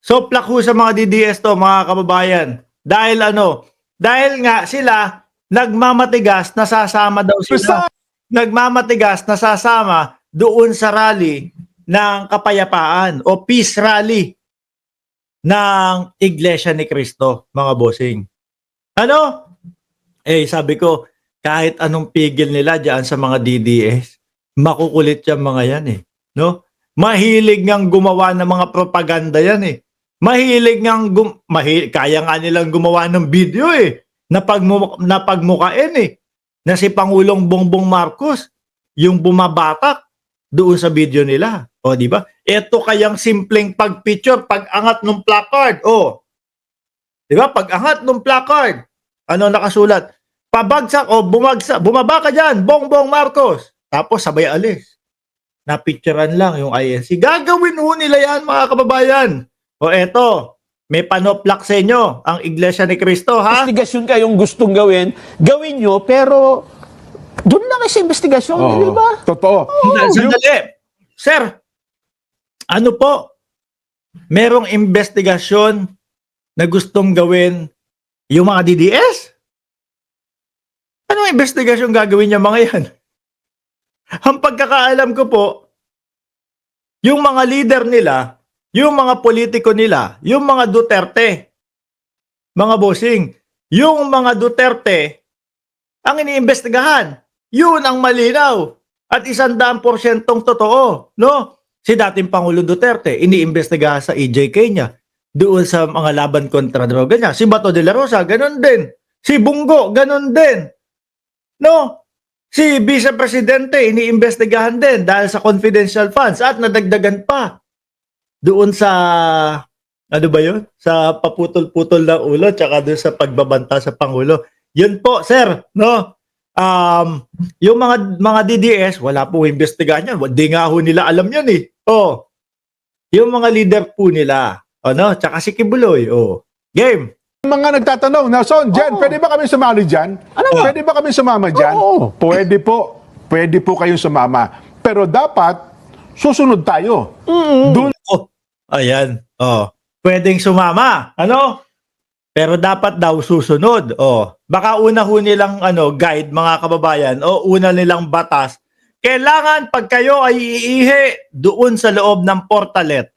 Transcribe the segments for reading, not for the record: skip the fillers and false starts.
So plak ho sa mga DDS to, mga kababayan. Dahil ano? Dahil nga sila nagmamatigas, nasasama daw sila. Nagmamatigas, nasasama doon sa rally ng kapayapaan o peace rally ng Iglesia ni Cristo, mga bossing. Ano? Sabi ko, kahit anong pigil nila diyan sa mga DDS, makukulit yung mga yan no? Mahilig ngang gumawa ng mga propaganda yan Mahilig ngang kaya nga nilang gumawa ng video na pagmukain na si Pangulong Bongbong Marcos yung bumabatak doon sa video nila. O di ba? Ito kayang simpleng pagpicture, pag-angat ng placard. O. Di ba? Pag-angat ng placard. Ano nakasulat? Pabagsak o bumagsak, bumaba ka diyan, Bongbong Marcos. Tapos sabay alis. Napicturean lang yung INC. Gagawin ho nila yan, mga kababayan. O eto, may panoplak sa inyo ang Iglesia ni Cristo, ha? Investigasyon kayong gustong gawin nyo, pero doon lang sa investigasyon, di ba? Totoo. Sandali. Sir, ano po? Merong investigasyon na gustong gawin yung mga DDS? Anong investigasyon gagawin niya mga yan? Ang pagkakaalam ko po, yung mga leader nila, yung mga politiko nila, yung mga Duterte, mga bossing, yung mga Duterte, ang iniimbestigahan, yun ang malinaw. At 100% totoo, no? Si dating Pangulo Duterte, iniimbestigahan sa EJK niya, doon sa mga laban kontra droga niya. Si Bato de la Rosa, ganun din. Si Bungo, ganun din. No? Si Vice Presidente, iniimbestigahan din dahil sa confidential funds at nadagdagan pa doon sa, ano ba yun? Sa paputol-putol ng ulo tsaka doon sa pagbabanta sa Pangulo. Yun po, sir, no? Yung mga DDS, wala po investigahan yan. Hindi nga ho nila alam yan yung mga leader po nila, no? Tsaka si Kibuloy, game. Mga nagtatanong, Nelson, Jen, pwede ba kami sumali dyan? Pwede ba kami sumama dyan? Pwede po. Pwede po kayong sumama. Pero dapat, susunod tayo. Doon. Ayan. Pwedeng sumama. Ano? Pero dapat daw susunod. Baka una ho nilang guide, mga kababayan, o una nilang batas. Kailangan pag kayo ay iihi doon sa loob ng portalet.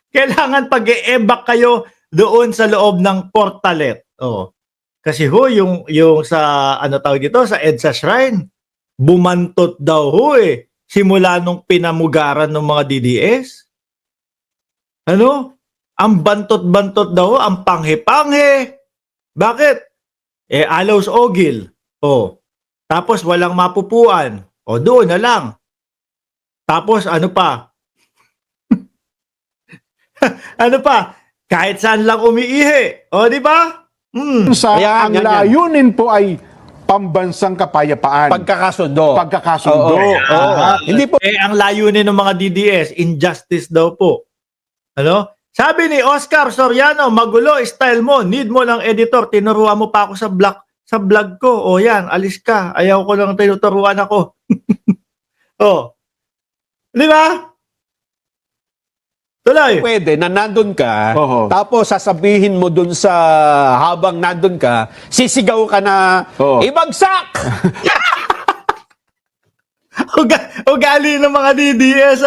Kailangan pag i-evac kayo doon sa loob ng portalet. Kasi ho, yung sa, tawag dito, sa EDSA Shrine, bumantot daw ho simula nung pinamugaran ng mga DDS. Ang bantot-bantot daw, ang panghe-panghe. Bakit? Alaus Ogil. Tapos walang mapupuan. Doon na lang. Tapos ano pa? Ano pa? Kahit saan lang umiihi. Di ba? Sa ang layunin po ay pambansang kapayapaan. Pagkakasundo. Hindi po. Ang layunin ng mga DDS, injustice daw po. Sabi ni Oscar Soriano, magulo style mo, need mo ng editor, tinuruan mo pa ako sa vlog ko. Yan, alis ka. Ayaw ko lang tinuturuan ako. Di ba? Tuloy. Pwede na nandun ka, tapos sasabihin mo dun sa habang nandun ka, sisigaw ka na, ibagsak! Ugali ng mga DDS,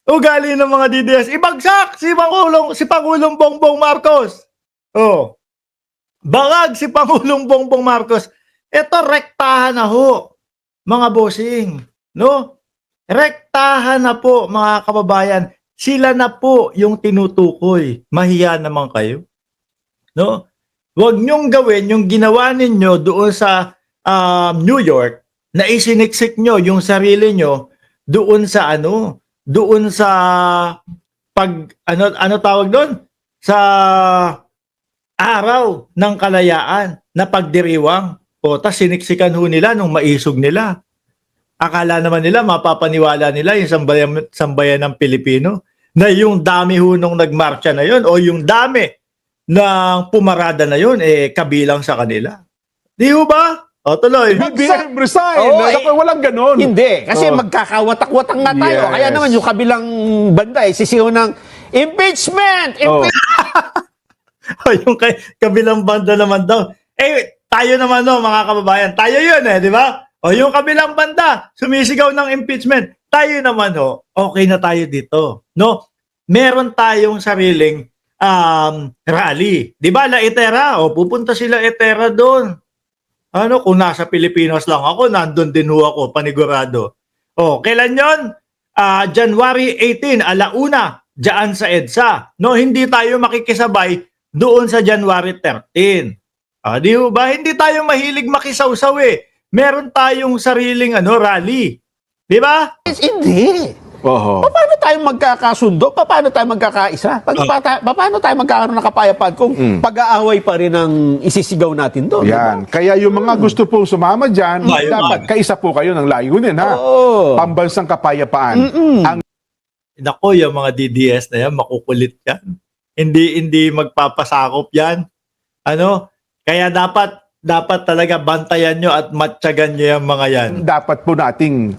Ugali ng mga DDS, ibagsak si Pangulong Bongbong Marcos. Bangag si Pangulong Bongbong Marcos. Ito, rektahan na ho, mga bossing. No? Rektahan na po, mga kababayan. Sila na po yung tinutukoy. Mahiya naman kayo. No? Huwag nyong gawin yung ginawa ninyo doon sa New York na isiniksik nyo yung sarili nyo doon sa doon sa ano tawag doon? Sa araw ng kalayaan na pagdiriwang. Tas siniksikan ho nila nung maisog nila. Akala naman nila, mapapaniwala nila yung sambayan ng Pilipino na yung dami ho nung nagmarcha na yun o yung dami ng pumarada na yun, kabilang sa kanila. Di ho ba? O, tuloy. BBM resign. Oo, Naku, walang ganon. Hindi, kasi Oh. magkakawatak-watak nga tayo. Yes. Kaya naman yung kabilang banda sisigaw ng impeachment! O, yung kabilang banda naman daw. Tayo naman no, mga kababayan. Tayo yun di ba? O, yung kabilang banda, sumisigaw ng impeachment. Tayo naman okay na tayo dito. No? Meron tayong sariling rally. Di ba, La Itera? O, pupunta sila Itera doon. Kung nasa Pilipinas lang ako, nandun din ako, panigurado. Kailan yon? January 18, alauna, dyan sa EDSA. No, hindi tayo makikisabay doon sa January 13. Di ba? Hindi tayo mahilig makisawsaw Meron tayong sariling rally. Di ba? Hindi. Oho. Paano tayo magkakasundo? Paano tayo magkakaisa? Paano tayo magkakaroon ng kapayapaan kung pag-aaway pa rin ang isisigaw natin doon? Yan. Kaya yung mga gusto pong sumama dyan, Ayun, dapat kaisa po kayo ng layunin, ha? Oo. Pambansang kapayapaan. Ang Nako, yung mga DDS na yan, makukulit yan. Hindi magpapasakop yan. Kaya dapat talaga bantayan nyo at matyagan nyo yung mga yan. dapat po nating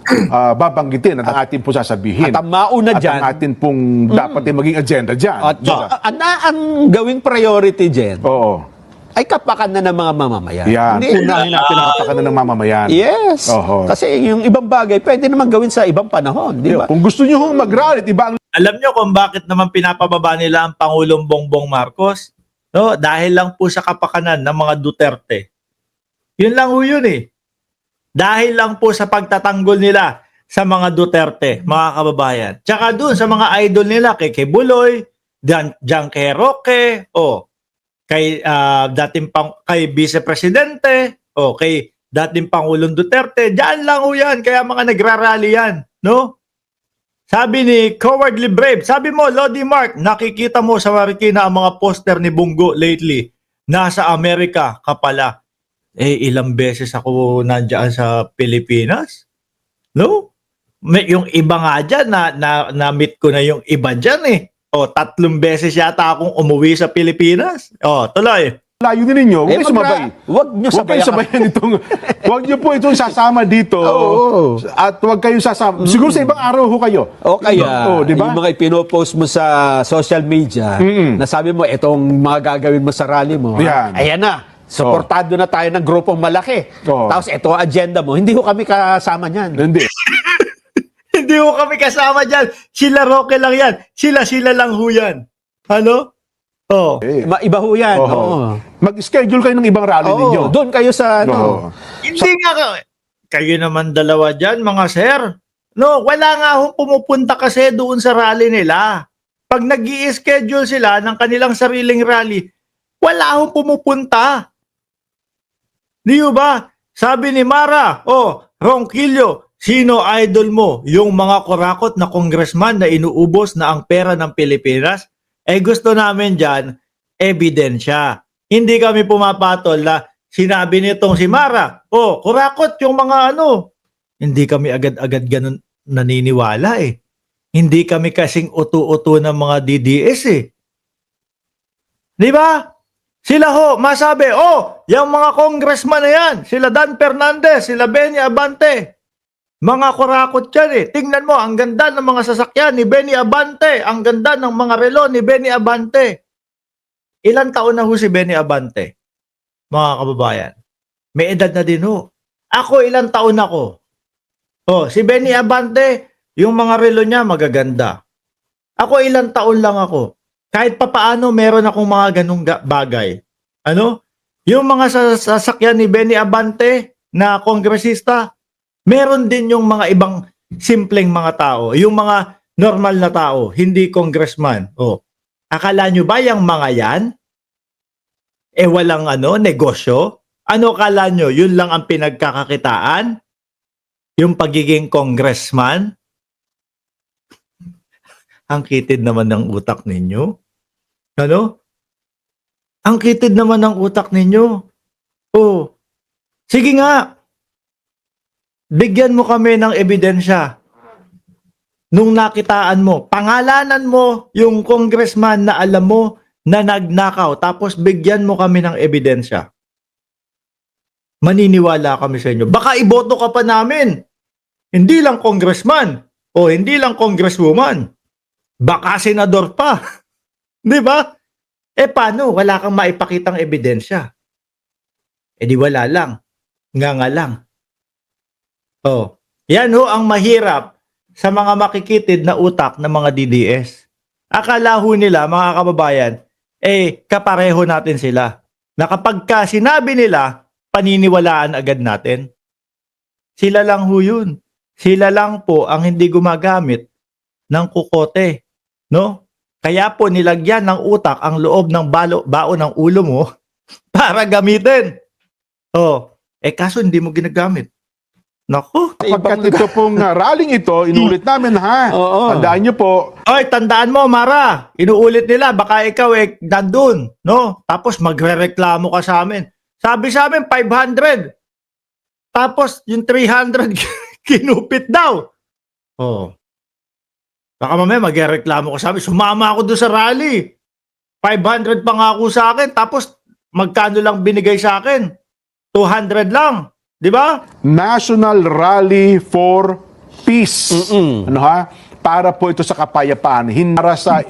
babanggitin at ang ating po sasabihin. At ang mauna At dyan, ang atin pong dapat ay maging agenda dyan. at Diba? ang gawing priority dyan, Oo. ay kapakanan ng mga mamamayan. Yan. Hindi- Unahin natin ang kapakanan ng mamamayan. Yes. Oho. Kasi yung ibang bagay, pwede naman gawin sa ibang panahon. Di ba? Kung gusto nyo hong mag-rally, iba ang Alam nyo kung bakit naman pinapababa nila ang Pangulong Bongbong Marcos? No, dahil lang po sa kapakanan ng mga Duterte. Yun lang ho yun Dahil lang po sa pagtatanggol nila sa mga Duterte, mga kababayan. Tsaka dun sa mga idol nila, kay Buloy, Diyan kay Roque, kay Vice Presidente, kay dating Pangulong Duterte, diyan lang ho yan, kaya mga nagrarally yan, no? Sabi ni Cowardly Brave, sabi mo, Lodi Mark, nakikita mo sa Marikina ang mga poster ni Bungo lately. Nasa Amerika ka pala. Ilang beses ako nandiyan sa Pilipinas? No? Yung iba nga dyan, na-meet ko na yung iba dyan 3 beses yata akong umuwi sa Pilipinas. Tuloy. layunin ninyo, huwag kayo sumabay. Huwag nyo Huwag kayo sabayan itong, huwag nyo po itong sasama dito. Oo. At huwag kayong sasama. Siguro sa ibang araw ho kayo. O kaya, di ba? yung mga ipinopost mo sa social media, na sabi mo, itong mga gagawin mo sa rally mo, Yan. ayan na, suportado na tayo ng grupong malaki. Oo. Tapos ito ang agenda mo, hindi ko kami kasama niyan. Hindi. Hindi ho kami kasama dyan. Sila Roque lang yan. Sila lang ho yan. Iba ho yan. Oo. Oo. Mag-schedule kayo ng ibang rally ninyo. Oo, doon kayo sa, Oo. Hindi nga kayo naman dalawa dyan, mga sir. No, wala nga ho pumupunta kasi doon sa rally nila. Pag nag-i-schedule sila ng kanilang sariling rally, wala ho pumupunta. Di ba? Sabi ni Mara, Ronquillo, sino idol mo? Yung mga kurakot na congressman na inuubos na ang pera ng Pilipinas? Gusto namin dyan, ebidensya. Hindi kami pumapatol na sinabi nitong si Mara, kurakot yung mga Hindi kami agad-agad ganun naniniwala Hindi kami kasing utu-utu ng mga DDS Di ba? Sila ho, masabi, yung mga congressman na yan, sila Dan Fernandez, sila Benny Abante, mga kurakot yan Tingnan mo, ang ganda ng mga sasakyan ni Benny Abante, ang ganda ng mga relo ni Benny Abante. Ilang taon na ho si Benny Abante, mga kababayan? May edad na din ho. Ako, ilang taon ako? Si Benny Abante, yung mga relo niya magaganda. Ako, ilang taon lang ako. Kahit papaano, meron akong mga ganung bagay. Yung mga sasakyan ni Benny Abante na kongresista, meron din yung mga ibang simpleng mga tao. Yung mga normal na tao, hindi congressman. Akala nyo ba yung mga yan? Walang negosyo? Ano akala nyo? Yun lang ang pinagkakakitaan? Yung pagiging congressman? Ang kitid naman ng utak ninyo. Ang kitid naman ng utak ninyo. Sige nga. Bigyan mo kami ng ebidensya. Nung nakitaan mo, pangalanan mo yung congressman na alam mo na nagnakaw, tapos bigyan mo kami ng ebidensya. maniniwala kami sa inyo. Baka iboto ka pa namin. Hindi lang congressman o hindi lang congresswoman. Baka senador pa. Di ba? Paano? Wala kang maipakitang ebidensya. Di wala lang. Nga lang. Yan ang mahirap sa mga makikitid na utak ng mga DDS. Akala ho nila, mga kababayan, kapareho natin sila. Na kapag ka sinabi nila, paniniwalaan agad natin. Sila lang ho yun. Sila lang po ang hindi gumagamit ng kukote. No? Kaya po nilagyan ng utak ang loob ng baon ng ulo mo para gamitin. Kaso hindi mo ginagamit. Naku. Pagkat ito pong rallying ito, inulit namin ha. Tandaan nyo po. Tandaan mo, Mara. Inuulit nila. Baka ikaw nandun. No? Tapos magre-reklamo ka sa amin. Sabi sa amin, 500. Tapos yung 300 kinupit daw. Baka mamaya magreklamo ka sa amin. Sumama ako doon sa rally. 500 pa nga ako sa akin. Tapos magkano lang binigay sa akin? 200 lang. Di ba? National Rally for Peace. Para po ito sa kapayapaan. Hindi para sa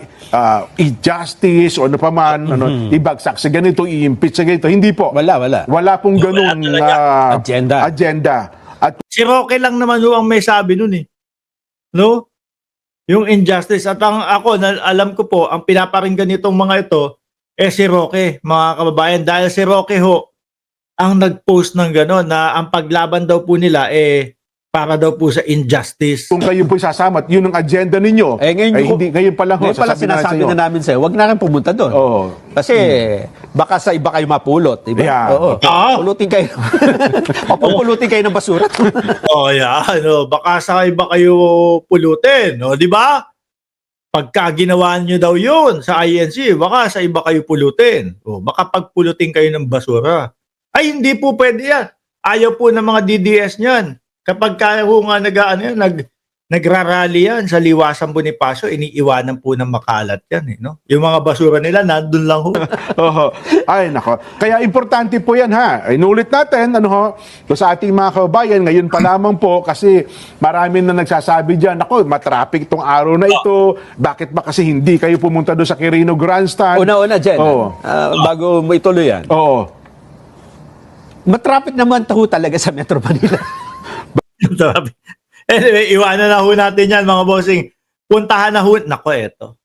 injustice o ano pa man, ibagsak sa ganito, i-impeach sa ganito. Hindi po. Wala. Wala pong ganun agenda. At Si Roque lang naman ang may sabi nun No? Yung injustice. At ako, alam ko po, ang pinaparinggan nitong mga ito, si Roque, mga kababayan. Dahil si Roque ang nag-post ng gano'n na ang paglaban daw po nila para daw po sa injustice. kung kayo po sasama, yun ang agenda ninyo. Ngayon pa lang ho, Ngayon pala sasabihin namin sinasabi sa'yo. na namin sa'yo, huwag na rin pumunta doon. Kasi baka sa iba kayo mapulot, di ba? Yeah. Pulutin kayo. Papupulutin kayo ng basura. Baka sa iba kayo pulutin, di ba? Pagka ginawa nyo daw yun sa INC, baka sa iba kayo pulutin. Baka pagpulutin kayo ng basura. Ay, hindi po pwede yan. Ayaw po ng mga DDS niyan. Kapag kaya po nga nagrarally yan sa Liwasan Bonifacio, iniiwanan po ng makalat yan. No? Yung mga basura nila, nandun lang ho. Ay, nako. Kaya importante po yan ha. Inulit natin, sa ating mga kababayan, ngayon pa lamang po, kasi marami na nagsasabi dyan, nako, matraffic tong araw na ito. Bakit ba kasi hindi kayo pumunta doon sa Quirino Grandstand? Una-una, Jen, bago mo ituloy yan. Matraffic naman taho talaga sa Metro Manila. Anyway, iwanan na ho natin yan, mga bossing. Puntahan na ho. Nako, eto.